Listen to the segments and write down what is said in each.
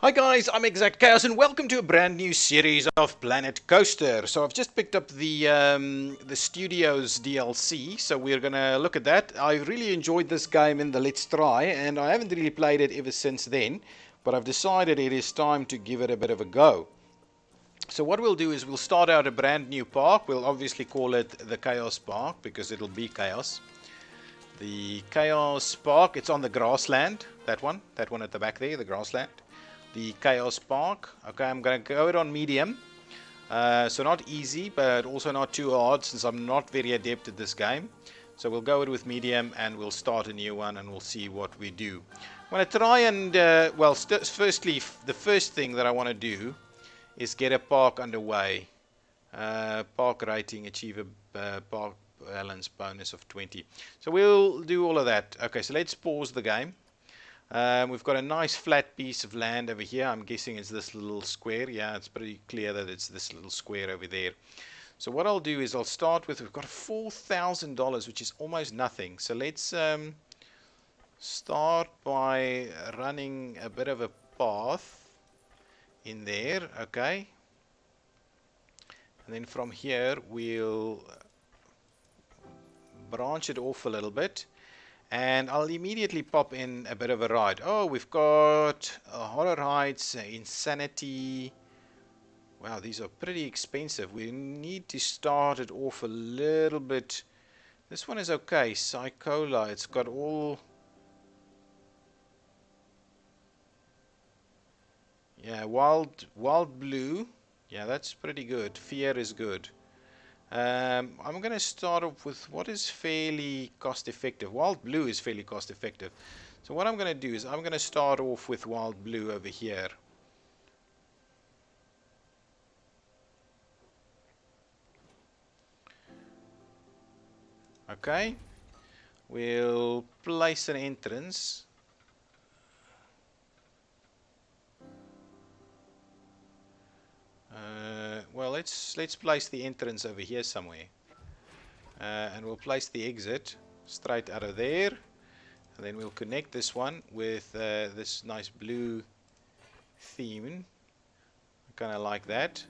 Hi guys, I'm ExactChaos and welcome to a brand new series of Planet Coaster. So I've just picked up the Studios DLC, so we're gonna look at that. I really enjoyed this game in the Let's Try, and I haven't really played it ever since then, but I've decided it is time to give it a bit of a go. So what we'll do is we'll start out a brand new park. We'll obviously call it the Chaos Park because it'll be chaos. The Chaos Park, it's on the grassland, that one at the back there, the grassland. The Chaos Park. Okay, I'm going to go it on medium. So not easy, but also not too hard since I'm not very adept at this game. So we'll go it with medium and we'll start a new one and we'll see what we do. I'm going to try and, firstly, the first thing that I want to do is get a park underway. Park rating, achieve a park balance bonus of 20. So we'll do all of that. Okay, so let's pause the game. We've got a nice flat piece of land over here. I'm guessing it's this little square. Yeah, it's pretty clear that it's this little square over there. So what I'll do is I'll start with, we've got $4,000, which is almost nothing. So let's start by running a bit of a path in there. Okay. And then from here we'll branch it off a little bit. And I'll immediately pop in a bit of a ride. Oh, we've got Horror Heights, Insanity. Wow, these are pretty expensive. We need to start it off a little bit. This one is okay. Psychola, it's got all... Yeah, Wild Blue. Yeah, that's pretty good. Fear is good. I'm going to start off with what is fairly cost effective. Wild Blue is fairly cost effective. So what I'm going to do is I'm going to start off with Wild Blue over here. Okay. We'll place an entrance. Well, let's place the entrance over here somewhere. And we'll place the exit straight out of there. And then we'll connect this one with this nice blue theme. I kind of like that.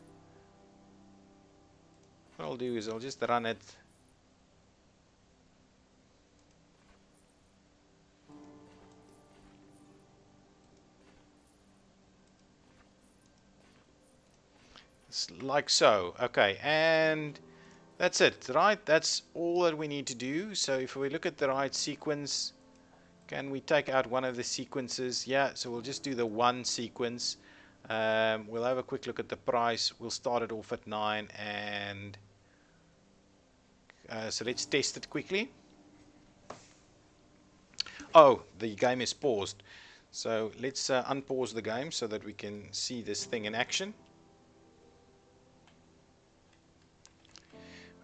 What I'll do is I'll just run it. Like so. Okay, and that's it, right? That's all that we need to do. So if we look at the right sequence, can we take out one of the sequences? Yeah, so we'll just do the one sequence. We'll have a quick look at the price. We'll start it off at 9 and so let's test it quickly. Oh, the game is paused. So let's unpause the game so that we can see this thing in action.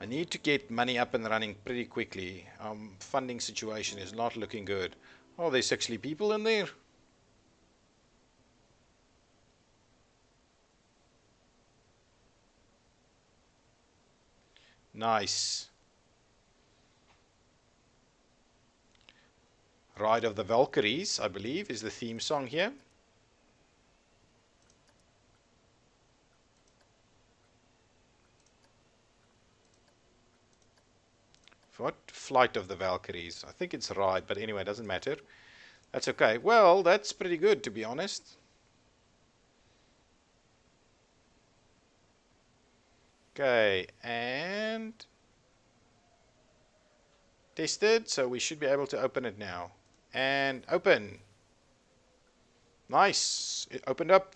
I need to get money up and running pretty quickly. Funding situation is not looking good. Oh, there's actually people in there. Nice. Ride of the Valkyries, I believe, is the theme song here. What? Flight of the Valkyries. I think it's Ride, but anyway, it doesn't matter. That's okay. Well, that's pretty good, to be honest. Okay, and tested, so we should be able to open it now. And open. Nice. It opened up.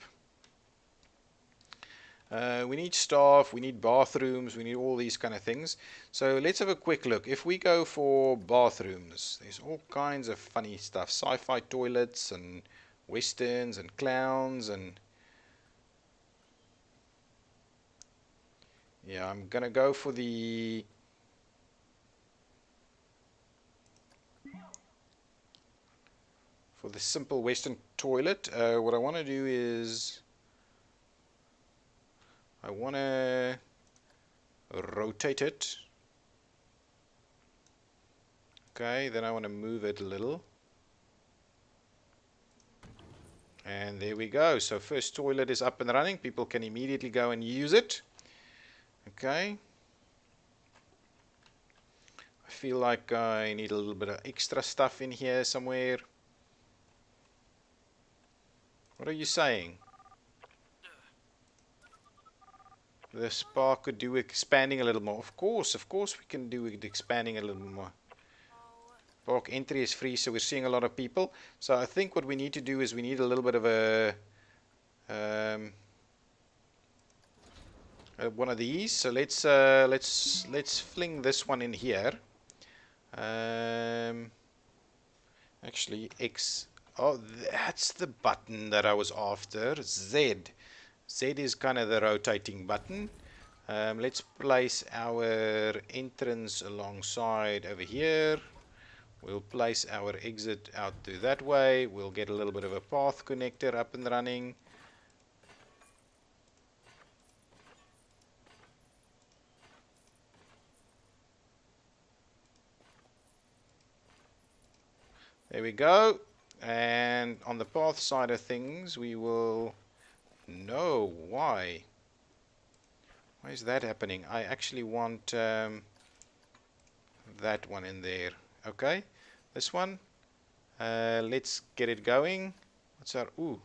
We need staff, we need bathrooms, we need all these kind of things. So let's have a quick look. If we go for bathrooms, there's all kinds of funny stuff. Sci-fi toilets and westerns and clowns and... Yeah, I'm gonna go for the... simple western toilet. What I want to do is... I want to rotate it. Okay, then I want to move it a little. And there we go. So first toilet is up and running. People can immediately go and use it. Okay. I feel like I need a little bit of extra stuff in here somewhere. What are you saying? The spa could do expanding a little more. Of course we can do it expanding a little more. Park entry is free, so we're seeing a lot of people. So I think what we need to do is we need a little bit of a one of these. So let's fling this one in here. Actually, X. Oh, that's the button that I was after. Z. Z is kind of the rotating button. Let's place our entrance alongside over here. We'll place our exit out to that way. We'll get a little bit of a path connector up and running. There we go. And on the path side of things, we will... No, why? Why is that happening? I actually want that one in there. Okay, this one. Let's get it going. What's our... Ooh.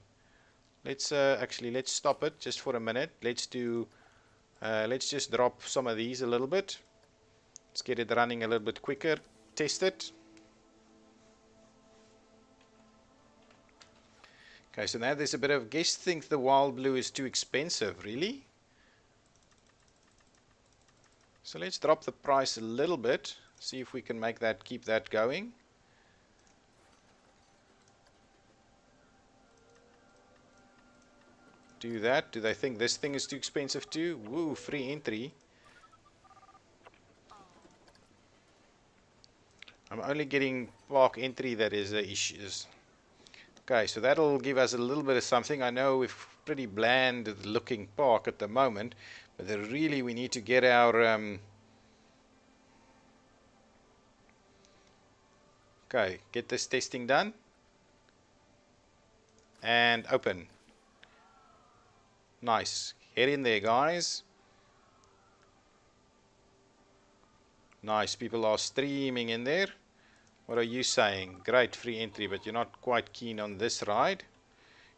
Let's let's stop it just for a minute. Let's just drop some of these a little bit. Let's get it running a little bit quicker. Test it. Okay, so now there's a bit of... Guests think the wild blue is too expensive, really? So let's drop the price a little bit. See if we can make that, keep that going. Do that. Do they think this thing is too expensive too? Woo, free entry. I'm only getting park entry that is issues. Okay, so that'll give us a little bit of something. I know we've pretty bland looking park at the moment, but really we need to get our okay, get this testing done and open. Nice. Get in there, guys. Nice. People are streaming in there. What are you saying? Great free entry, but you're not quite keen on this ride.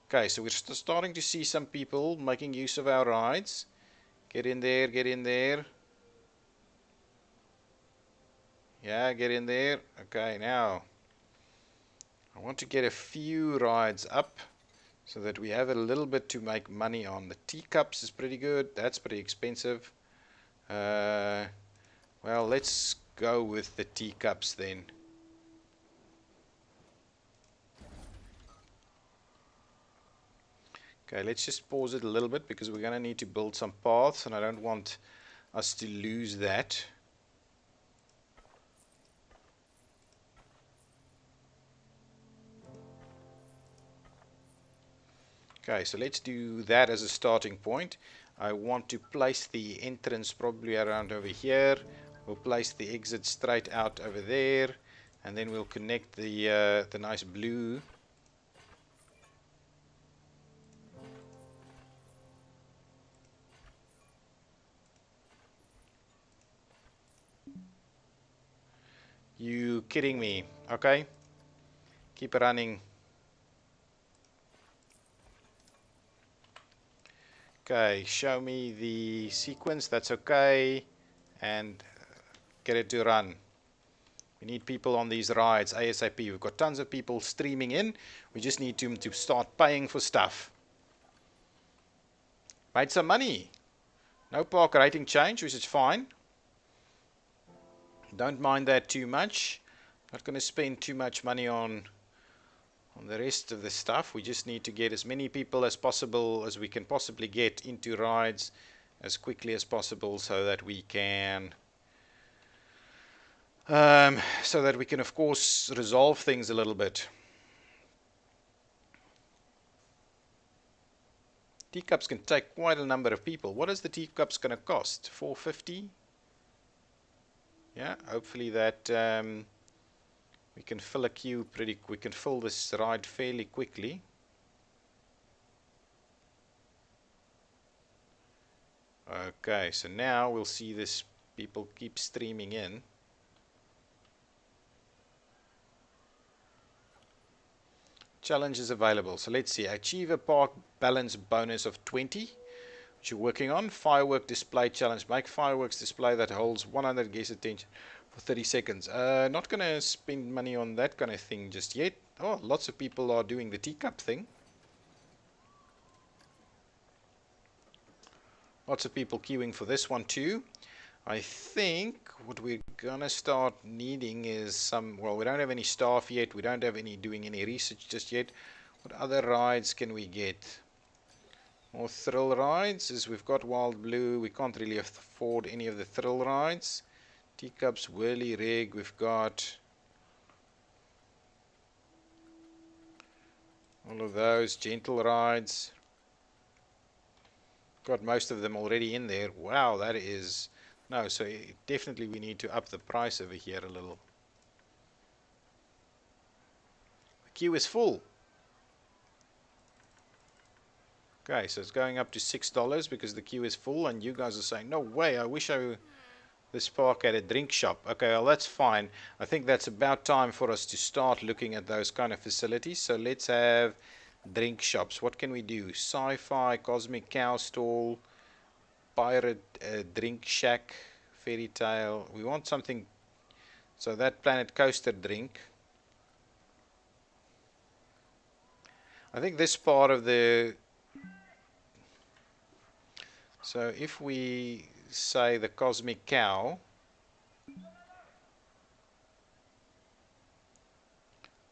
Okay, so we're starting to see some people making use of our rides. Get in there, get in there. Yeah, get in there. Okay, now I want to get a few rides up so that we have a little bit to make money on. The teacups is pretty good. That's pretty expensive. Well, let's go with the teacups then. Okay, let's just pause it a little bit because we're going to need to build some paths and I don't want us to lose that. Okay, so let's do that as a starting point. I want to place the entrance probably around over here. We'll place the exit straight out over there, and then we'll connect the nice blue. You kidding me? Okay, keep it running. Okay, show me the sequence. That's okay, and get it to run. We need people on these rides ASAP. We've got tons of people streaming in. We just need to start paying for stuff. Made some money. No park rating change, which is fine. Don't mind that too much. Not going to spend too much money on the rest of the stuff. We just need to get as many people as possible as we can possibly get into rides as quickly as possible so that we can of course resolve things a little bit. Teacups can take quite a number of people. What is the teacups going to cost? 450? Yeah, hopefully that we can fill a queue pretty quick. We can fill this ride fairly quickly. Okay, so now we'll see this people keep streaming in. Challenge is available. So let's see. Achieve a park balance bonus of 20, which you're working on. Firework display challenge. Make fireworks display that holds 100 guest attention for 30 seconds. Not going to spend money on that kind of thing just yet. Oh, lots of people are doing the teacup thing. Lots of people queuing for this one too. I think what we're gonna start needing is some, well, we don't have any staff yet, we don't have any doing any research just yet. What other rides can we get? More thrill rides, as we've got Wild Blue, we can't really afford any of the thrill rides. Teacups, Whirly Rig, we've got all of those, gentle rides. Got most of them already in there. Wow, that is... No, so definitely we need to up the price over here a little. The queue is full. Okay, so it's going up to $6 because the queue is full, and you guys are saying, no way, I wish this park had a drink shop. Okay, well, that's fine. I think that's about time for us to start looking at those kind of facilities. So let's have drink shops. What can we do? Sci-fi, Cosmic Cow Stall, Pirate Drink Shack, Fairy Tale. We want something. So that Planet Coaster drink. I think this part of the... So if we say the Cosmic Cow...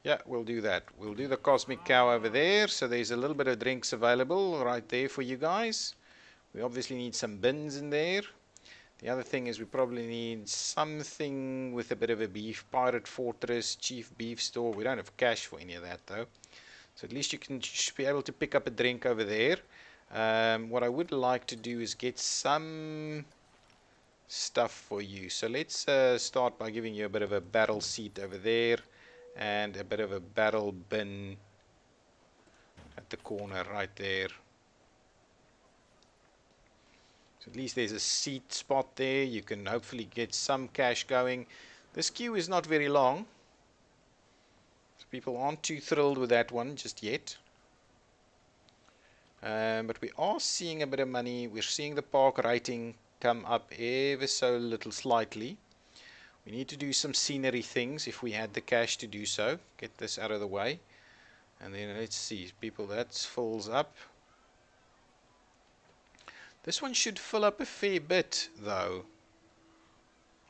Yeah, we'll do that. We'll do the Cosmic Cow over there. So there's a little bit of drinks available right there for you guys. We obviously need some bins in there. The other thing is we probably need something with a bit of a beef. Pirate Fortress, Chief Beef Store. We don't have cash for any of that though. So at least you should be able to pick up a drink over there. What I would like to do is get some stuff for you. So let's start by giving you a bit of a barrel seat over there. And a bit of a barrel bin at the corner right there. At least there's a seat spot there. You can hopefully get some cash going. This queue is not very long, so people aren't too thrilled with that one just yet. But we are seeing a bit of money. We're seeing the park rating come up ever so little slightly. We need to do some scenery things if we had the cash to do so. Get this out of the way. And then let's see, people, that fills up. This one should fill up a fair bit though.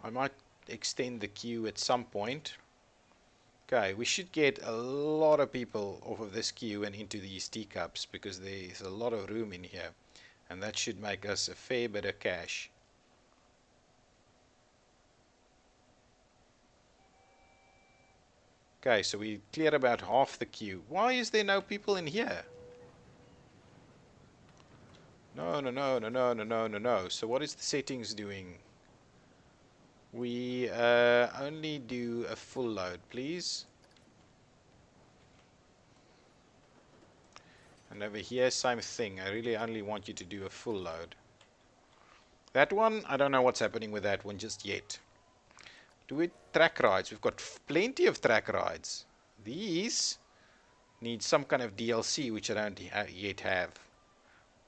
I might extend the queue at some point. Okay, we should get a lot of people off of this queue and into these teacups because there's a lot of room in here. And that should make us a fair bit of cash. Okay, so we cleared about half the queue. Why is there no people in here? No, no, no, no, no, no, no, no, no. So what is the settings doing? We only do a full load, please. And over here, same thing. I really only want you to do a full load. That one, I don't know what's happening with that one just yet. Do it track rides. We've got plenty of track rides. These need some kind of DLC, which I don't yet have.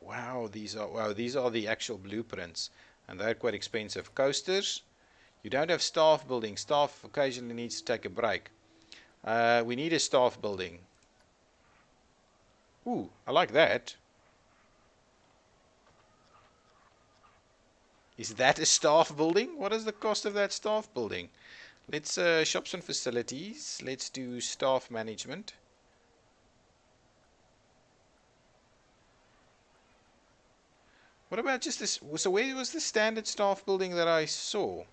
Wow, these are the actual blueprints, and they're quite expensive. Coasters, you don't have staff building. Staff occasionally needs to take a break. We need a staff building. Ooh, I like that. Is that a staff building? What is the cost of that staff building? Let's shops and facilities. Let's do staff management. What about just this? So where was the standard staff building that I saw?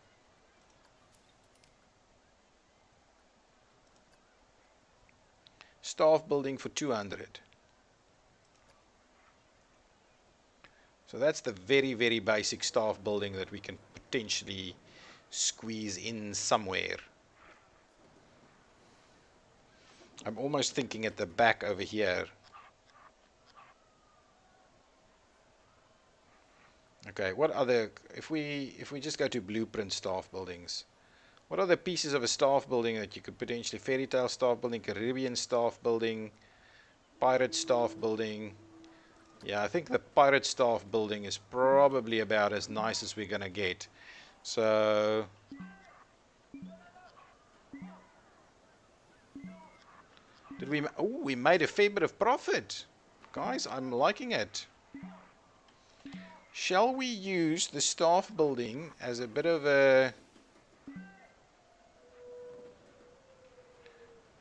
Staff building for 200. So that's the very, very basic staff building that we can potentially squeeze in somewhere. I'm almost thinking at the back over here. Okay, what other, if we just go to blueprint staff buildings, what are the pieces of a staff building that you could potentially, fairy tale staff building, Caribbean staff building, pirate staff building? Yeah, I think the pirate staff building is probably about as nice as we're gonna get. So did we? Oh, we made a fair bit of profit, guys. I'm liking it. Shall we use the staff building as a bit of a...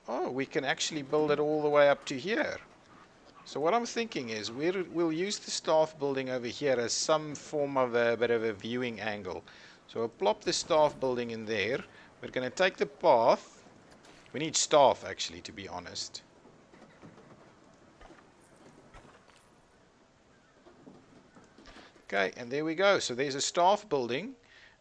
Oh, we can actually build it all the way up to here. So what I'm thinking is we'll use the staff building over here as some form of a bit of a viewing angle. So we'll plop the staff building in there. We're going to take the path. We need staff, actually, to be honest. Okay, and there we go. So there's a staff building,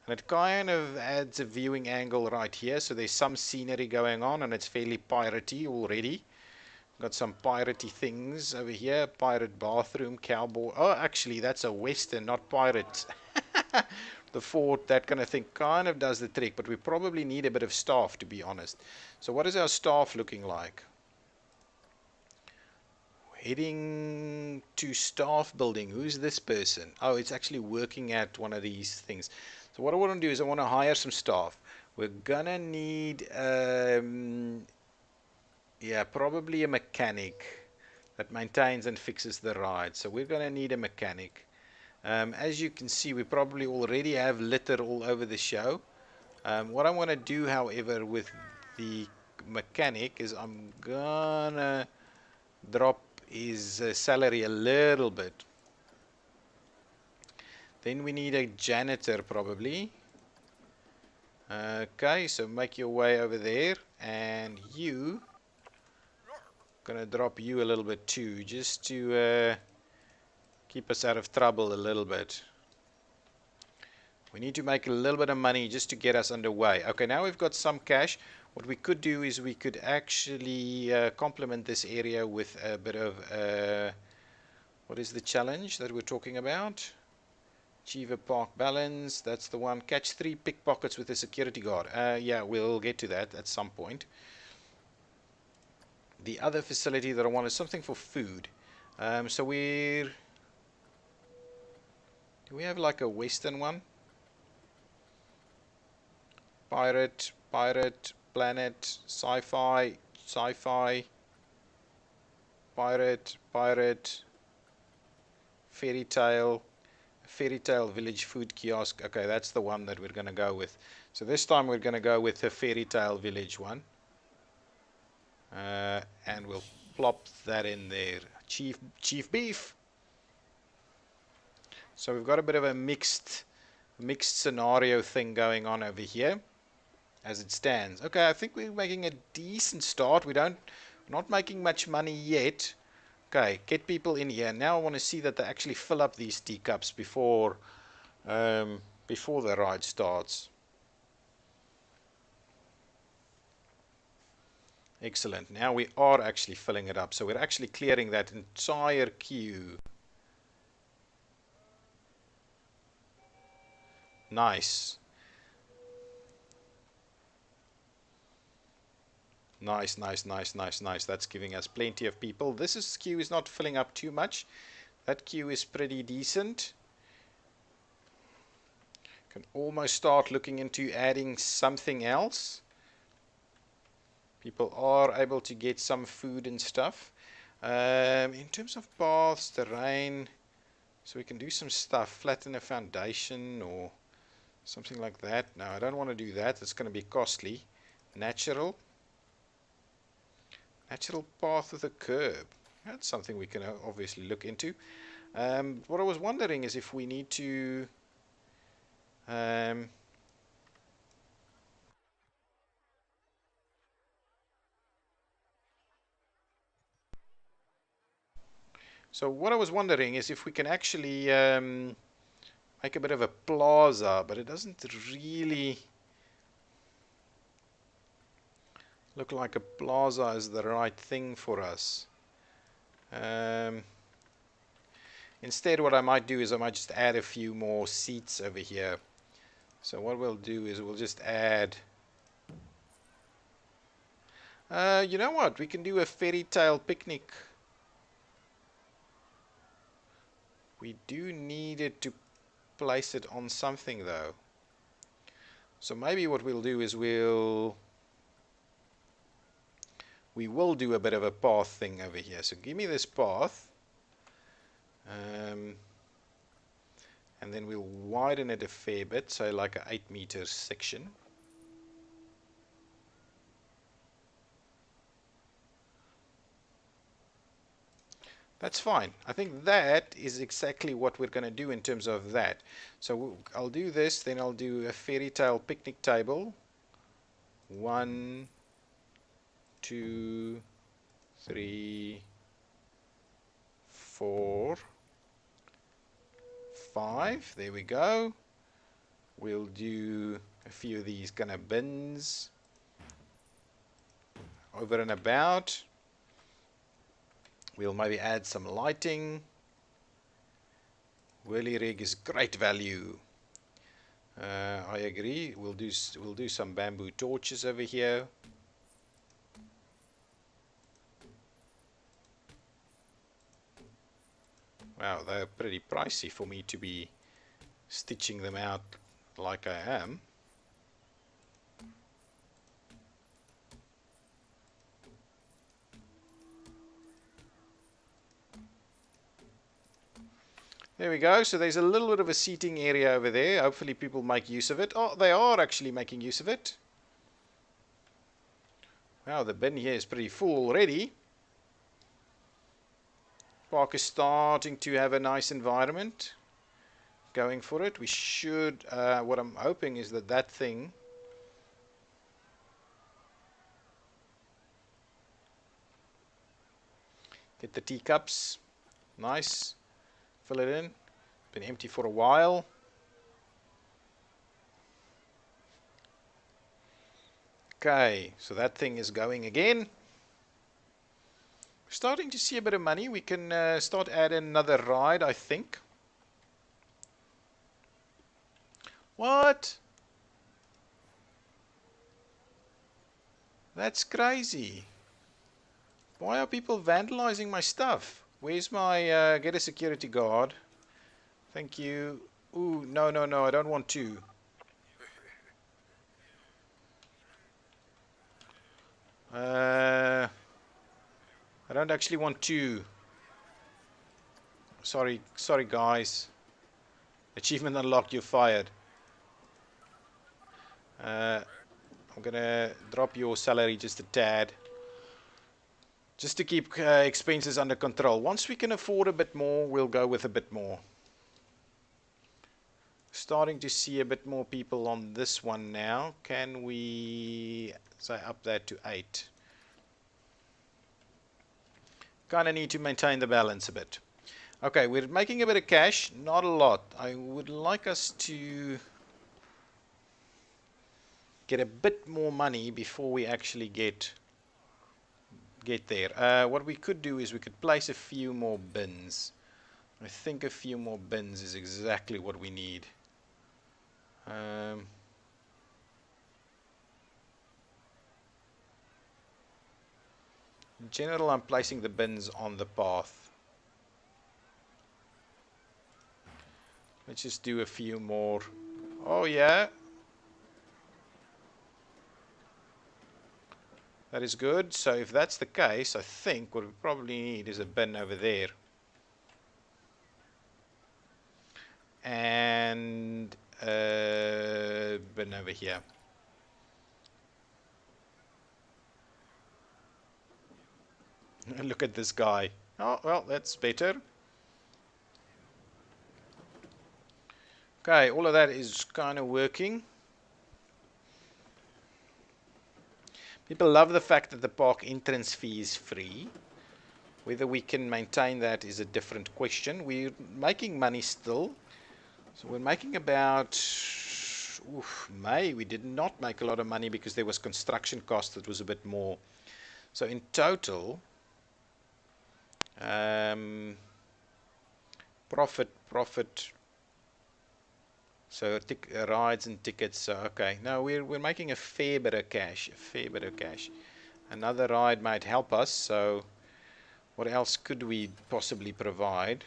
and it kind of adds a viewing angle right here. So there's some scenery going on, and it's fairly piratey already. Got some piratey things over here. Pirate bathroom, cowboy. Oh, actually, that's a western, not pirates. The fort, that kind of thing, kind of does the trick, but we probably need a bit of staff, to be honest. So what is our staff looking like? Heading to staff building. Who's this person? Oh, it's actually working at one of these things. So what I want to do is I want to hire some staff. We're gonna need yeah, probably a mechanic that maintains and fixes the ride. So we're gonna need a mechanic. As you can see, we probably already have litter all over the show. What I want to do, however, with the mechanic is I'm gonna drop his salary a little bit. Then we need a janitor probably. Okay, so make your way over there, and you gonna drop you a little bit too, just to keep us out of trouble a little bit. We need to make a little bit of money just to get us underway. Okay, now we've got some cash. What we could do is we could actually complement this area with a bit of what is the challenge that we're talking about? Achieve a park balance. That's the one. Catch 3 pickpockets with a security guard. Yeah, we'll get to that at some point. The other facility that I want is something for food. So we're... Do we have like a western one? Pirate, planet, sci-fi, pirate, fairy tale village food kiosk. Okay, that's the one that we're going to go with. So this time we're going to go with the fairy tale village one. And we'll plop that in there. Chief beef. So we've got a bit of a mixed scenario thing going on over here as it stands. Okay, I think we're making a decent start. We're not making much money yet. Okay, get people in here. Now I want to see that they actually fill up these teacups before the ride starts. Excellent. Now we are actually filling it up. So we're actually clearing that entire queue. Nice. Nice. That's giving us plenty of people. This queue is not filling up too much. That queue is pretty decent. Can almost start looking into adding something else. People are able to get some food and stuff. In terms of paths, terrain, so we can do some stuff. Flatten a foundation or something like that. No, I don't want to do that. It's going to be costly. Natural path with a curb. That's something we can obviously look into. What I was wondering is if we need to so what I was wondering is if we can actually make a bit of a plaza, but it doesn't really look like a plaza is the right thing for us. In Instead, what I might do is I might just add a few more seats over here. So what we'll do is we'll just add... you know what? We can do a fairy tale picnic. We do need it to place it on something though. So maybe what we'll do is we will do a bit of a path thing over here. So give me this path. And then we'll widen it a fair bit, so like a 8-meter section. That's fine. I think that is exactly what we're going to do in terms of that. So I'll do this, then I'll do a fairy tale picnic table. 1, 2, 3, 4, 5. There we go. We'll do a few of these kind of bins over and about. We'll maybe add some lighting. Whirly rig is great value. I agree. We'll do some bamboo torches over here. Wow, they're pretty pricey for me to be stitching them out like I am. There we go. So there's a little bit of a seating area over there. Hopefully people make use of it. Oh, they are actually making use of it. Wow, the bin here is pretty full already. Park is starting to have a nice environment going for it. We should, what I'm hoping is that thing get the teacups, nice, fill it in, been empty for a while. Okay, so that thing is going again. Starting to see a bit of money. We can start adding another ride, I think. What? That's crazy. Why are people vandalizing my stuff? Where's my get a security guard? Thank you. Ooh, no, no, no, I don't want to. I don't actually want to. Sorry guys. Achievement unlocked, you're fired. I'm gonna drop your salary just a tad. Just to keep expenses under control. Once we can afford a bit more, we'll go with a bit more. Starting to see a bit more people on this one now. Can we say up that to 8? Kind of need to maintain the balance a bit. Okay, we're making a bit of cash, not a lot. I would like us to get a bit more money before we actually get there. What we could do is we could place a few more bins. I think a few more bins is exactly what we need. In general, I'm placing the bins on the path. Let's just do a few more. Oh yeah, that is good. So if that's the case, I think what we probably need is a bin over there. And a bin over here. Look at this guy. Oh, well, that's better. Okay, all of that is kind of working. People love the fact that the park entrance fee is free. Whether we can maintain that is a different question. We're making money still. So we're making about... May, we did not make a lot of money because there was construction cost that was a bit more. So in total... Profit. So rides and tickets. So okay, no, we're making a fair bit of cash. Another ride might help us. So what else could we possibly provide?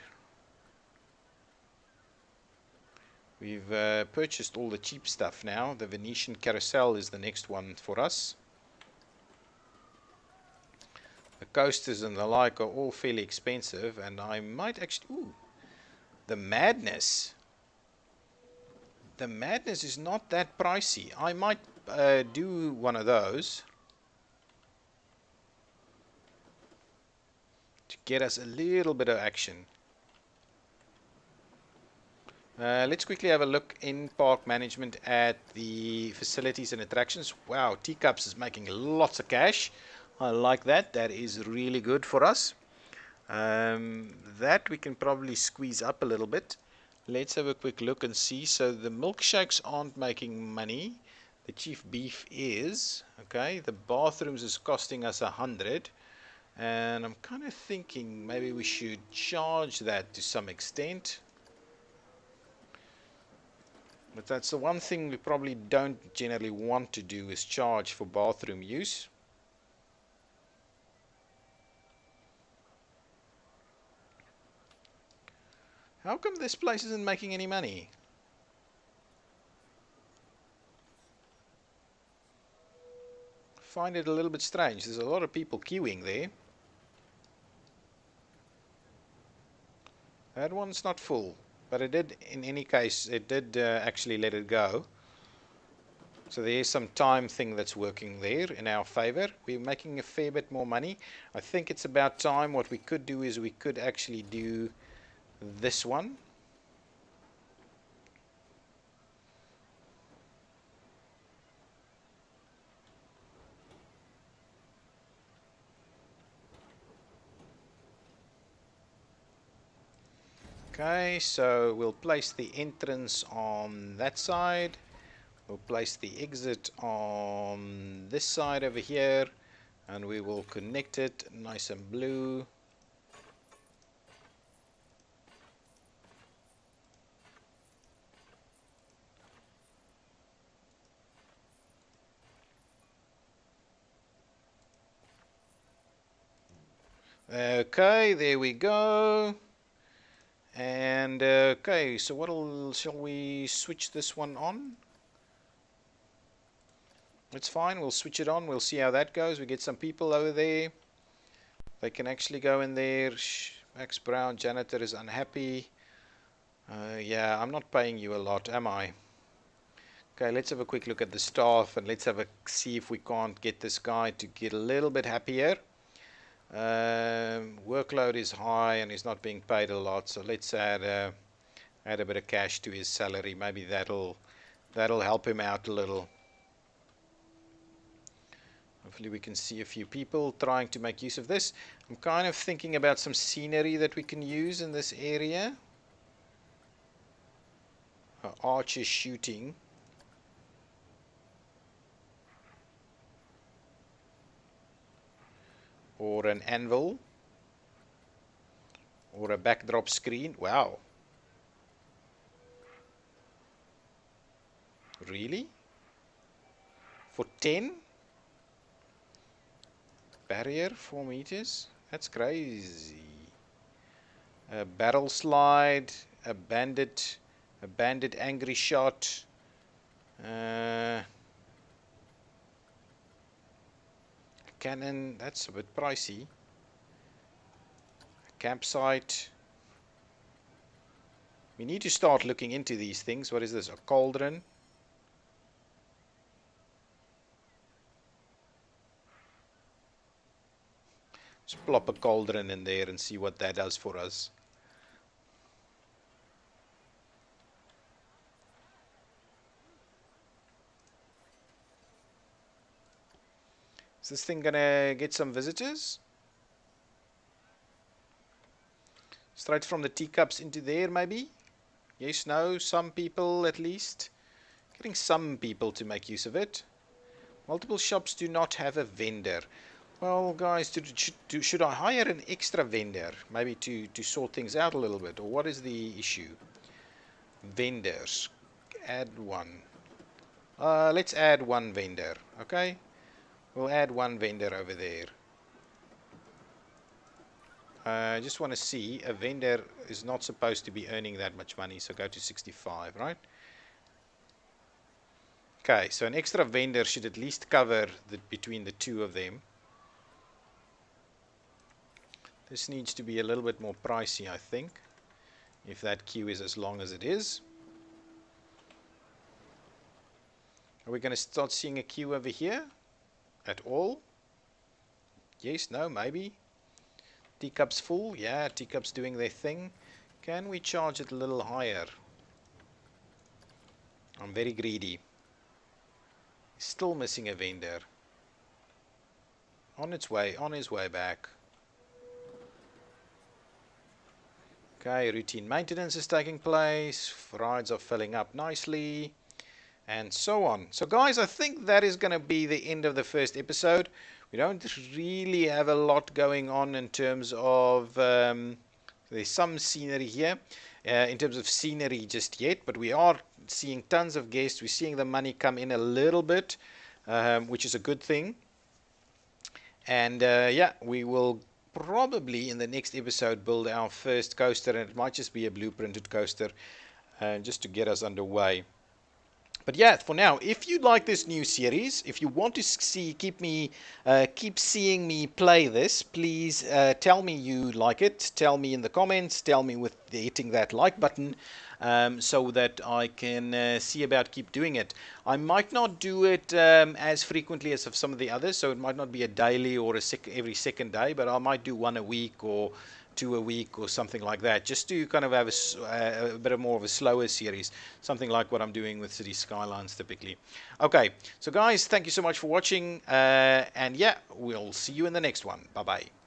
We've purchased all the cheap stuff now. The Venetian Carousel is the next one for us. The coasters and the like are all fairly expensive, and I might actually... Ooh, the Madness. The Madness is not that pricey. I might do one of those to get us a little bit of action. Let's quickly have a look in park management at the facilities and attractions. Wow, Teacups is making lots of cash. I like that. That is really good for us. That we can probably squeeze up a little bit. Let's have a quick look and see. So the milkshakes aren't making money. The chief beef is. Okay, the bathrooms is costing us 100. And I'm kind of thinking maybe we should charge that to some extent. But that's the one thing we probably don't generally want to do, is charge for bathroom use. How come this place isn't making any money? Find it a little bit strange. There's a lot of people queuing there. That one's not full, but it did, in any case, it did actually let it go. So there's some time thing that's working there in our favor. We're making a fair bit more money. I think it's about time. What we could do is we could actually do this one. Okay, so we'll place the entrance on that side. We'll place the exit on this side over here, and we will connect it nice and blue. Okay, there we go. And okay, so shall we switch this one on? It's fine, we'll switch it on, we'll see how that goes. We get some people over there. They can actually go in there. Max Brown, janitor, is unhappy. Yeah, I'm not paying you a lot, am I? Okay, let's have a quick look at the staff, and let's have a see if we can't get this guy to get a little bit happier. Workload is high and he's not being paid a lot, so let's add a bit of cash to his salary. Maybe that'll help him out a little. Hopefully we can see a few people trying to make use of this. I'm kind of thinking about some scenery that we can use in this area. Archer shooting. Or an anvil. Or a backdrop screen. Wow. Really? For 10? Barrier 4 meters? That's crazy. A barrel slide. A bandit angry shot. Cannon, that's a bit pricey. Campsite. We need to start looking into these things. What is this? A cauldron. Let's plop a cauldron in there and see what that does for us. Is this thing gonna get some visitors? Straight from the teacups into there, maybe? Yes, no, some people at least. Getting some people to make use of it. Multiple shops do not have a vendor. Well, guys, should I hire an extra vendor? Maybe to sort things out a little bit? Or what is the issue? Vendors. Add one. Let's add one vendor, okay? We'll add one vendor over there. I just want to see, a vendor is not supposed to be earning that much money, so go to 65, right? Okay, so an extra vendor should at least cover between the two of them. This needs to be a little bit more pricey, I think, if that queue is as long as it is. Are we going to start seeing a queue over here at all? Yes, no, maybe. Teacups full? Yeah, teacups doing their thing. Can we charge it a little higher? I'm very greedy. Still missing a vendor. On his way back. Okay, routine maintenance is taking place. Rides are filling up nicely. And so on. So guys, I think that is going to be the end of the first episode. We don't really have a lot going on in terms of there's some scenery here in terms of scenery just yet, but we are seeing tons of guests. We're seeing the money come in a little bit, which is a good thing. And yeah, we will probably in the next episode build our first coaster, and it might just be a blueprinted coaster just to get us underway. But yeah, for now, if you like this new series, if you want to keep seeing me play this, please tell me you like it. Tell me in the comments. Tell me with hitting that like button, so that I can see about keep doing it. I might not do it as frequently as of some of the others, so it might not be a daily or every second day, but I might do one a week or two a week or something like that, just to kind of have a bit more of a slower series, something like what I'm doing with City Skylines typically. Okay, so guys, thank you so much for watching, and yeah, we'll see you in the next one. Bye bye.